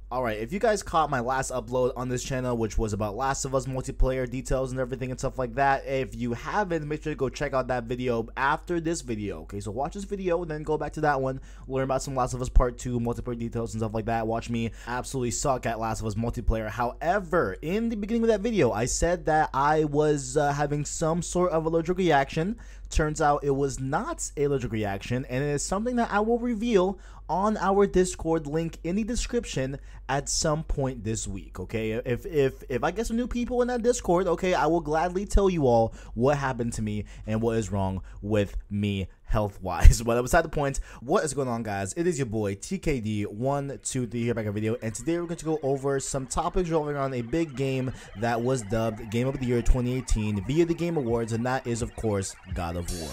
Alright, if you guys caught my last upload on this channel, which was about Last of Us multiplayer details and everything and stuff like that, if you haven't, make sure to go check out that video after this video. Okay, so watch this video and then go back to that one, learn about some Last of Us Part 2 multiplayer details and stuff like that. Watch me absolutely suck at Last of Us multiplayer. However, in the beginning of that video, I said that I was having some sort of allergic reaction. Turns out it was not an allergic reaction, and it is something that I will reveal on our Discord, link in the description at some point this week. Okay, if I get some new people in that Discord, okay, I will gladly tell you all what happened to me and what is wrong with me health-wise. But beside the point, what is going on, guys? It is your boy TKD123 here back in a video, and today we're going to go over some topics revolving around a big game that was dubbed Game of the Year 2018 via the Game Awards, and that is, of course, God of War.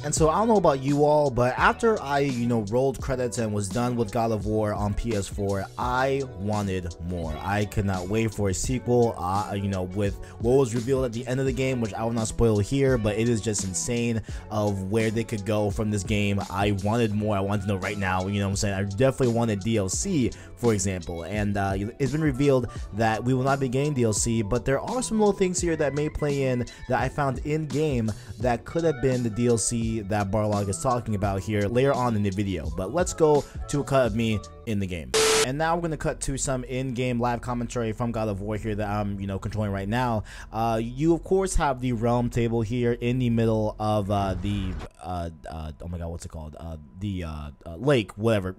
And so I don't know about you all, but after I, rolled credits and was done with God of War on PS4, I wanted more. I could not wait for a sequel, with what was revealed at the end of the game, which I will not spoil here, but it is just insane of where they could go from this game. I wanted more. I wanted to know right now, you know what I'm saying? I definitely wanted DLC, for example, and it's been revealed that we will not be getting DLC, but there are some little things here that may play in that I found in-game that could have been the DLC that Barlog is talking about here later on in the video. But let's go to a cut of me in the game. And now we're going to cut to some in-game live commentary from God of War here that I'm, controlling right now. You, of course, have the realm table here in the middle of the, oh my god, what's it called? The lake, whatever,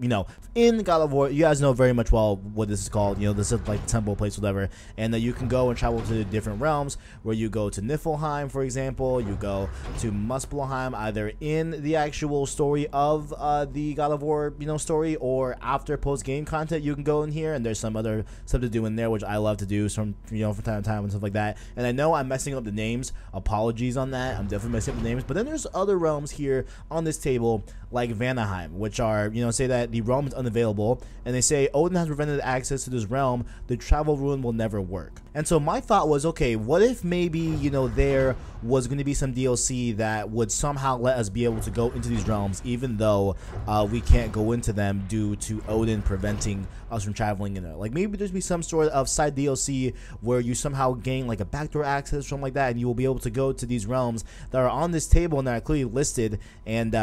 in God of War. You guys know very much well what this is called. This is like the temple place, whatever. And you can go and travel to the different realms, where you go to Niflheim, for example. You go to Muspelheim, either in the actual story of the God of War, story, or after post-game content. You can go in here, and there's some other stuff to do in there, which I love to do from time to time and stuff like that. And I know I'm messing up the names. Apologies on that. I'm definitely messing up the names. But then there's other realms here on this table, like Vanaheim, which are, say that the realm is unavailable, and they say Odin has prevented access to this realm. The travel rune will never work. And so my thought was, okay, what if maybe, there was going to be some DLC that would somehow let us be able to go into these realms, even though we can't go into them due to Odin preventing us from traveling in there. Like, maybe there's be some sort of side DLC where you somehow gain like a backdoor access, something like that, and you will be able to go to these realms that are on this table and that are clearly listed, and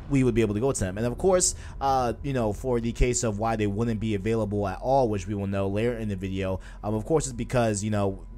we would be able to go to them. And of course, for the case of why they wouldn't be available at all, which we will know later in the video, of course it's because,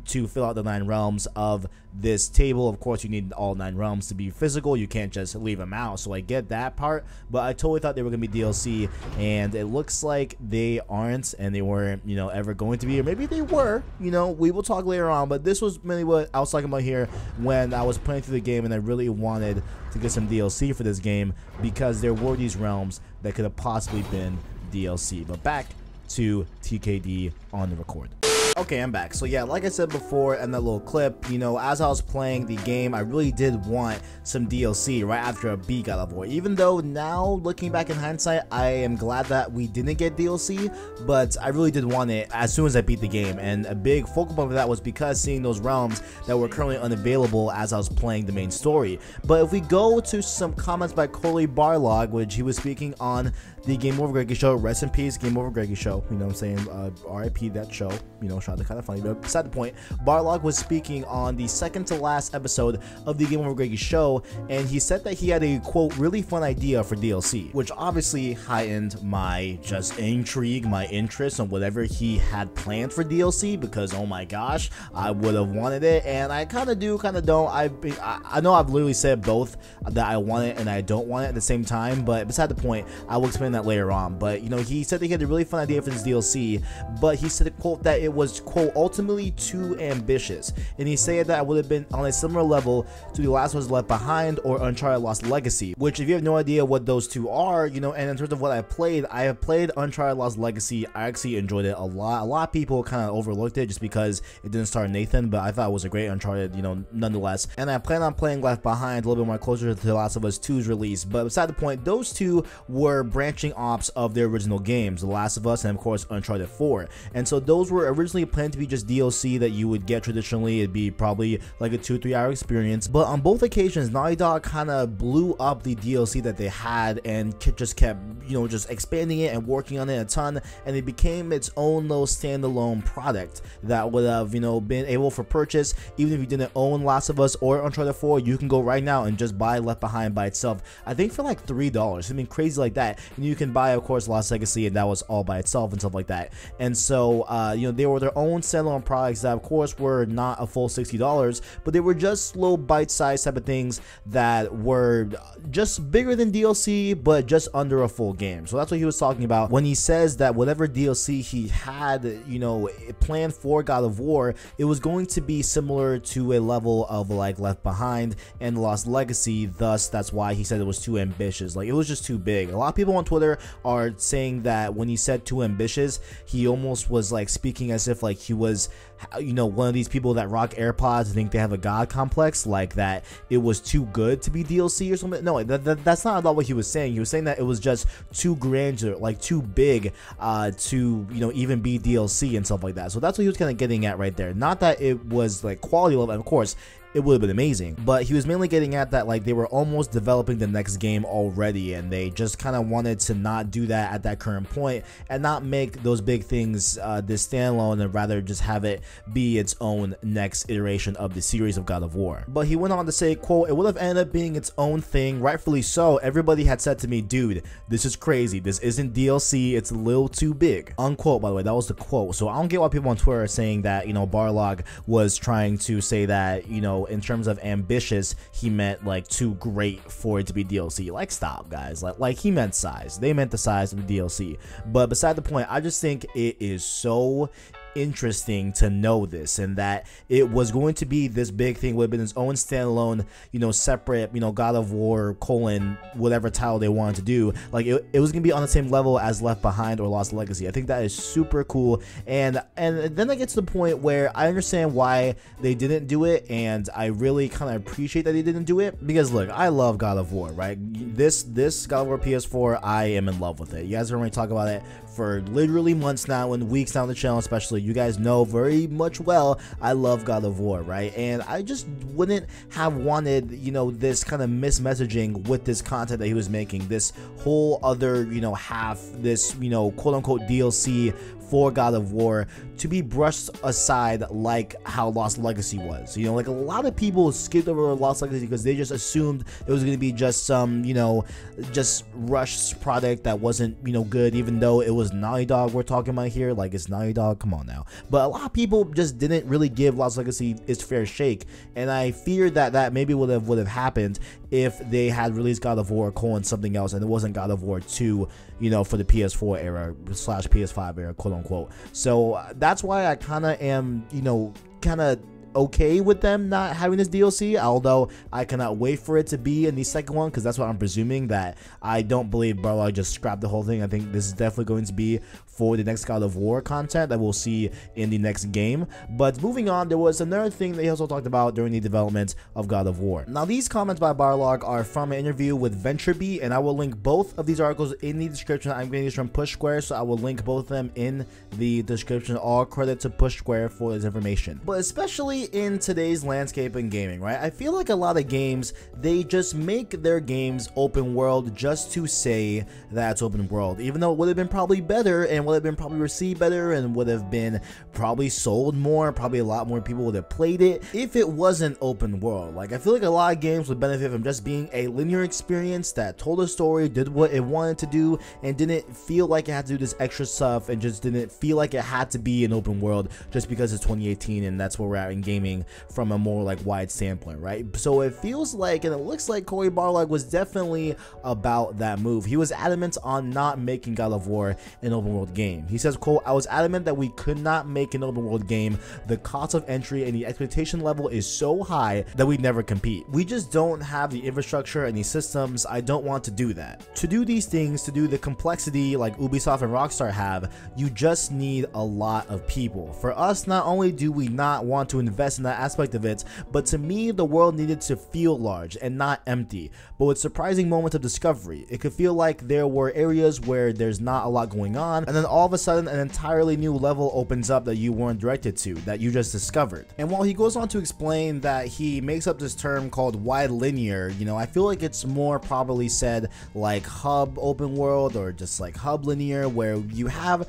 to fill out the 9 realms of this table, of course you need all 9 realms to be physical. You can't just leave them out. So I get that part, but I totally thought they were going to be DLC, and it looks like they aren't, and they weren't, ever going to be, or maybe they were, we will talk later on. But this was mainly what I was talking about here when I was playing through the game, and I really wanted to get some DLC for this game because there were these realms that could have possibly been DLC. But back to TKD on the record. Okay, I'm back. So yeah, like I said before in that little clip, as I was playing the game, I really did want some DLC right after I beat God of War. Even though now, looking back in hindsight, I am glad that we didn't get DLC, but I really did want it as soon as I beat the game. And a big focal point of that was because seeing those realms that were currently unavailable as I was playing the main story. But if we go to some comments by Cory Barlog, which he was speaking on the Game Over Greggy show, rest in peace, Game Over Greggy show, what I'm saying, RIP that show, shot kind of funny, but beside the point, Barlog was speaking on the second to last episode of the Game Over Greggy show, and he said that he had a, quote, really fun idea for DLC, which obviously heightened my just intrigue, my interest on whatever he had planned for DLC, because oh my gosh, I would have wanted it, and I kind of do, kind of don't. I know I've literally said both, that I want it and I don't want it at the same time, but beside the point, I will explain that later on. But he said that he had a really fun idea for this DLC, but he said, quote, that it was, quote, ultimately too ambitious, and he said that I would have been on a similar level to The Last of Us Left Behind or Uncharted Lost Legacy, which if you have no idea what those two are, and in terms of what I have played Uncharted Lost Legacy. I actually enjoyed it a lot. A lot of people kind of overlooked it just because it didn't star Nathan, but I thought it was a great Uncharted, nonetheless, and I plan on playing Left Behind a little bit more closer to The Last of Us 2's release. But beside the point, those two were branching ops of their original games, The Last of Us and of course Uncharted 4, and so those were originally planned to be just DLC that you would get traditionally. It'd be probably like a 2-3 hour experience, but on both occasions Naughty Dog kind of blew up the DLC that they had and just kept, you know, just expanding it and working on it a ton, and it became its own little standalone product that would have, you know, been able for purchase. Even if you didn't own Last of Us or Uncharted 4, you can go right now and just buy Left Behind by itself, I think for like $3, something crazy like that. And you can buy, of course, Lost Legacy, and that was all by itself and stuff like that. And so you know, they were their own standalone products that of course were not a full $60, but they were just little bite-sized type of things that were just bigger than DLC but just under a full game. So that's what he was talking about when he says that whatever DLC he had, you know, planned for God of War, it was going to be similar to a level of like Left Behind and Lost Legacy. Thus, that's why he said it was too ambitious. Like, it was just too big. A lot of people on Twitter are saying that when he said too ambitious, he almost was like speaking as if like he was, you know, one of these people that rock AirPods and think they have a god complex, like that it was too good to be DLC or something. No, that's not at all what he was saying. He was saying that it was just too grandeur, like too big to, you know, even be DLC and stuff like that. So that's what he was kind of getting at right there. Not that it was like quality level, of course it would have been amazing, but he was mainly getting at that like they were almost developing the next game already, and they just kind of wanted to not do that at that current point and not make those big things this standalone, and rather just have it be its own next iteration of the series of God of War. But he went on to say, quote, "It would have ended up being its own thing, rightfully so. Everybody had said to me, dude, this is crazy, this isn't DLC, it's a little too big," unquote. By the way, that was the quote. So I don't get why people on Twitter are saying that, you know, Barlog was trying to say that, you know, in terms of ambitious, he meant like too great for it to be DLC. Like, stop, guys. Like he meant size. They meant the size of the DLC. But beside the point, I just think it is so interesting to know this, and that it was going to be this big thing, would have been its own standalone, you know, separate, you know, God of War colon whatever title they wanted to do. Like it was gonna be on the same level as Left Behind or Lost Legacy. I think that is super cool, and then I get to the point where I understand why they didn't do it, and I really kind of appreciate that they didn't do it, because look, I love God of War, right? This God of War PS4, I am in love with it. You guys are already talking about it for literally months now and weeks now on the channel, especially. You guys know very much well I love God of War, right? And I just wouldn't have wanted, you know, this kind of mismessaging with this content that he was making, this whole other, you know, half, this, you know, quote unquote DLC for God of War, to be brushed aside like how Lost Legacy was. You know, like a lot of people skipped over Lost Legacy because they just assumed it was going to be just some, you know, just rushed product that wasn't, you know, good, even though it was Naughty Dog we're talking about here. Like, it's Naughty Dog, come on now. But a lot of people just didn't really give Lost Legacy its fair shake, and I fear that that maybe would have happened if they had released God of War colon something else, and it wasn't God of War 2, you know, for the PS4 era / PS5 era, quote unquote. So that's why I kind of am, you know, kind of okay with them not having this DLC, although I cannot wait for it to be in the second one, because that's what I'm presuming. That I don't believe Barlog just scrapped the whole thing. I think this is definitely going to be for the next God of War content that we'll see in the next game. But moving on, there was another thing that he also talked about during the development of God of War. Now, these comments by Barlog are from an interview with VentureBeat, and I will link both of these articles in the description. I'm getting these from Push Square, so I will link both of them in the description. All credit to Push Square for this information. But especially in today's landscape in gaming, right? I feel like a lot of games, they just make their games open world just to say that it's open world, even though it would have been probably better and would have been probably received better and would have been probably sold more, probably a lot more people would have played it if it wasn't open world. Like, I feel like a lot of games would benefit from just being a linear experience that told a story, did what it wanted to do, and didn't feel like it had to do this extra stuff, and just didn't feel like it had to be an open world just because it's 2018 and that's where we're at in gaming from a more like wide standpoint, right? So it feels like, and it looks like, Cory Barlog was definitely about that move. He was adamant on not making God of War an open world game. He says, quote, "I was adamant that we could not make an open world game. The cost of entry and the expectation level is so high that we'd never compete. We just don't have the infrastructure and the systems. I don't want to do that. To do these things, to do the complexity like Ubisoft and Rockstar have, you just need a lot of people. For us, not only do we not want to invest invest in that aspect of it, but to me, the world needed to feel large and not empty, but with surprising moments of discovery. It could feel like there were areas where there's not a lot going on, and then all of a sudden an entirely new level opens up that you weren't directed to, that you just discovered. And while he goes on to explain that he makes up this term called wide linear, you know, I feel like it's more probably said like hub open world or just like hub linear, where you have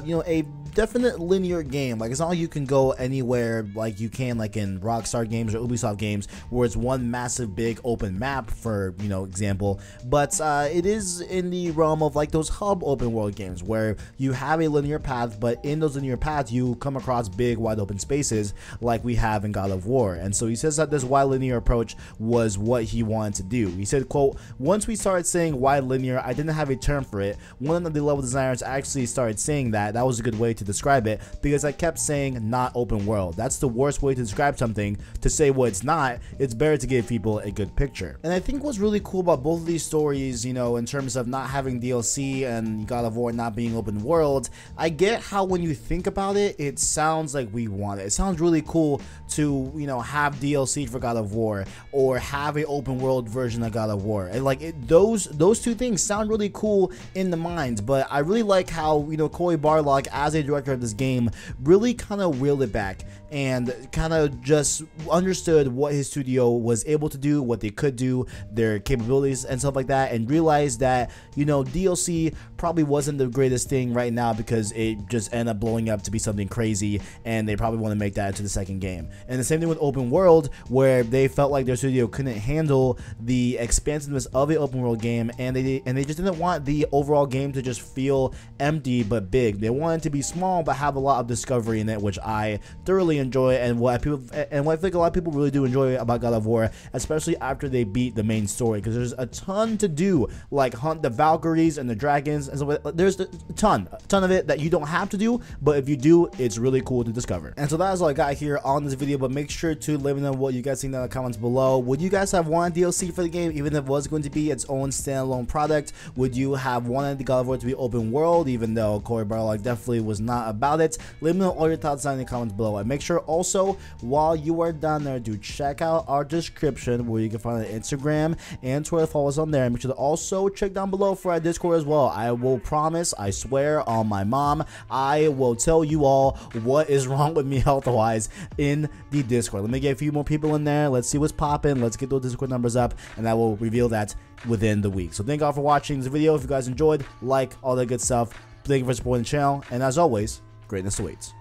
you know, a definite linear game. Like, it's not like you can go anywhere like you can like in Rockstar games or Ubisoft games where it's one massive big open map, for, you know, example, but it is in the realm of like those hub open world games where you have a linear path, but in those linear paths you come across big wide open spaces like we have in God of War. And so he says that this wide linear approach was what he wanted to do. He said, quote, "Once we started saying wide linear, I didn't have a term for it. One of the level designers actually started saying that was a good way to describe it, because I kept saying not open world. That's the worst way to describe something, to say what it's not. It's better to give people a good picture." And I think what's really cool about both of these stories, you know, in terms of not having DLC and God of War not being open world, I get how when you think about it, it sounds like we want it. It sounds really cool to, you know, have DLC for God of War or have a open world version of God of War. And like those two things sound really cool in the mind, but I really like how, you know, Cory Barlog as a director of this game really kind of reeled it back and kind of just understood what his studio was able to do, what they could do, their capabilities and stuff like that, and realized that, you know, DLC probably wasn't the greatest thing right now because it just ended up blowing up to be something crazy, and they probably want to make that into the second game. And the same thing with open world, where they felt like their studio couldn't handle the expansiveness of an open world game, and they just didn't want the overall game to just feel empty but big. They wanted it to be small but have a lot of discovery in it, which I thoroughly enjoy, and what I think a lot of people really do enjoy about God of War, especially after they beat the main story, because there's a ton to do, like hunt the Valkyries and the dragons and so there's a ton of it that you don't have to do, but if you do, it's really cool to discover. And so that is all I got here on this video, but make sure to let me know what you guys think in the comments below. Would you guys have wanted DLC for the game, even if it was going to be its own standalone product? Would you have wanted the God of War to be open world, even though Cory Barlog definitely was not about it? Let me know all your thoughts down in the comments below, and make sure also, while you are down there, do check out our description where you can find an Instagram and Twitter. Follow us on there, and make sure to also check down below for our Discord as well. I will promise, I swear on my mom, I will tell you all what is wrong with me health-wise in the Discord. Let me get a few more people in there. Let's see what's popping. Let's get those Discord numbers up, and I will reveal that within the week. So thank you all for watching this video. If you guys enjoyed, like, all that good stuff. Thank you for supporting the channel, and as always, greatness awaits.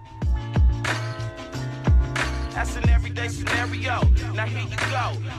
That's an everyday scenario. Now here you go.